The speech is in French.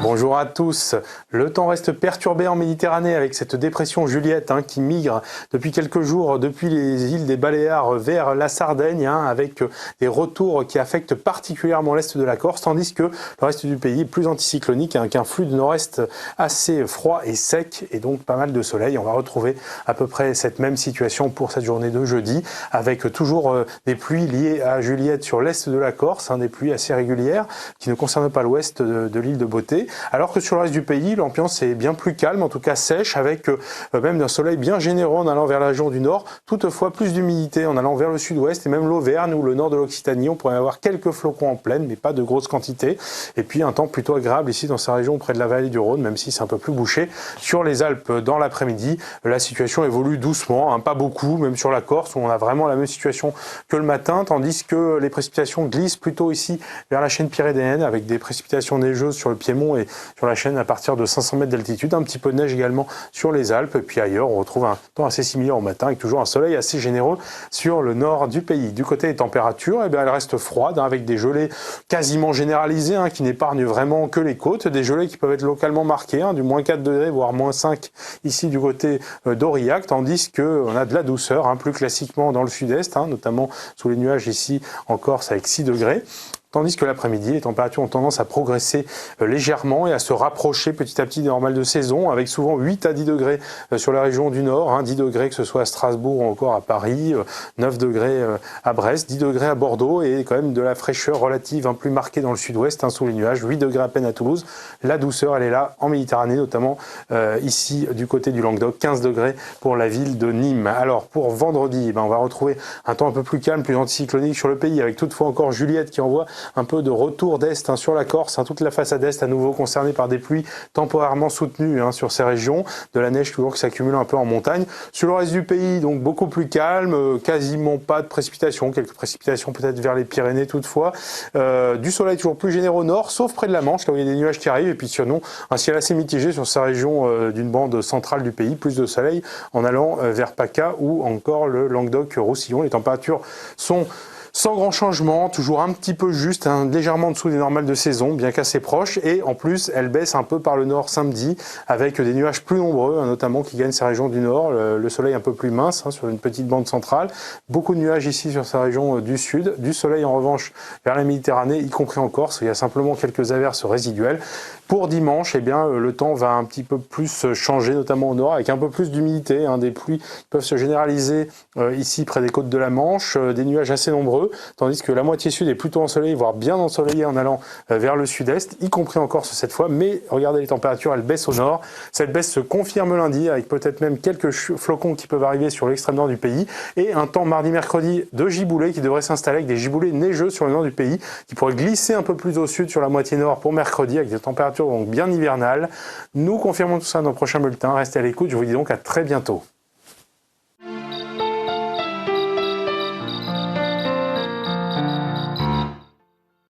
Bonjour à tous. Le temps reste perturbé en Méditerranée avec cette dépression Juliette qui migre depuis quelques jours depuis les îles des Baléares vers la Sardaigne avec des retours qui affectent particulièrement l'est de la Corse, tandis que le reste du pays est plus anticyclonique avec un flux de nord-est assez froid et sec et donc pas mal de soleil. On va retrouver à peu près cette même situation pour cette journée de jeudi avec toujours des pluies liées à Juliette sur l'est de la Corse, des pluies assez régulières qui ne concernent pas l'ouest de l'île de Beauté. Alors que sur le reste du pays, l'ambiance est bien plus calme, en tout cas sèche, avec même un soleil bien généreux en allant vers la région du nord, toutefois plus d'humidité en allant vers le sud-ouest et même l'Auvergne ou le nord de l'Occitanie. On pourrait avoir quelques flocons en pleine, mais pas de grosses quantités. Et puis un temps plutôt agréable ici dans sa région près de la vallée du Rhône, même si c'est un peu plus bouché. Sur les Alpes, dans l'après-midi, la situation évolue doucement, pas beaucoup, même sur la Corse où on a vraiment la même situation que le matin, tandis que les précipitations glissent plutôt ici vers la chaîne pyrénéenne avec des précipitations neigeuses sur le Piémont et sur la chaîne à partir de 500 mètres d'altitude, un petit peu de neige également sur les Alpes, et puis ailleurs on retrouve un temps assez similaire au matin avec toujours un soleil assez généreux sur le nord du pays. Du côté des températures, elles restent froides avec des gelées quasiment généralisées qui n'épargnent vraiment que les côtes, des gelées qui peuvent être localement marquées, du moins 4 degrés voire moins 5 ici du côté d'Aurillac, tandis qu'on a de la douceur plus classiquement dans le sud-est, notamment sous les nuages ici en Corse avec 6 degrés. Tandis que l'après-midi, les températures ont tendance à progresser légèrement et à se rapprocher petit à petit des normales de saison, avec souvent 8 à 10 degrés sur la région du Nord, 10 degrés que ce soit à Strasbourg ou encore à Paris, 9 degrés à Brest, 10 degrés à Bordeaux et quand même de la fraîcheur relative plus marquée dans le sud-ouest, sous les nuages, 8 degrés à peine à Toulouse. La douceur, elle est là en Méditerranée, notamment ici du côté du Languedoc, 15 degrés pour la ville de Nîmes. Alors pour vendredi, on va retrouver un temps un peu plus calme, plus anticyclonique sur le pays, avec toutefois encore Juliette qui envoie un peu de retour d'est sur la Corse, toute la façade est à nouveau concernée par des pluies temporairement soutenues sur ces régions, de la neige toujours qui s'accumule un peu en montagne. Sur le reste du pays, donc beaucoup plus calme, quasiment pas de précipitations, quelques précipitations peut-être vers les Pyrénées toutefois, du soleil toujours plus généreux au nord, sauf près de la Manche, là où il y a des nuages qui arrivent, et puis sinon un ciel assez mitigé sur sa région d'une bande centrale du pays, plus de soleil en allant vers PACA ou encore le Languedoc-Roussillon. Les températures sont sans grand changement, toujours un petit peu juste, légèrement en dessous des normales de saison, bien qu'assez proches. Et en plus, elle baisse un peu par le nord samedi, avec des nuages plus nombreux, notamment qui gagnent ces régions du nord. Le soleil un peu plus mince sur une petite bande centrale. Beaucoup de nuages ici sur sa région du sud. Du soleil en revanche vers la Méditerranée, y compris en Corse. Il y a simplement quelques averses résiduelles. Pour dimanche, le temps va un petit peu plus changer, notamment au nord, avec un peu plus d'humidité. Des pluies peuvent se généraliser ici près des côtes de la Manche, des nuages assez nombreux, tandis que la moitié sud est plutôt ensoleillée, voire bien ensoleillée en allant vers le sud-est, y compris en Corse cette fois. Mais regardez les températures, elles baissent au nord. Cette baisse se confirme lundi, avec peut-être même quelques flocons qui peuvent arriver sur l'extrême nord du pays, et un temps mardi-mercredi de giboulées qui devrait s'installer avec des giboulées neigeux sur le nord du pays, qui pourraient glisser un peu plus au sud sur la moitié nord pour mercredi, avec des températures donc bien hivernales. Nous confirmons tout ça dans le prochain bulletin. Restez à l'écoute, je vous dis donc à très bientôt.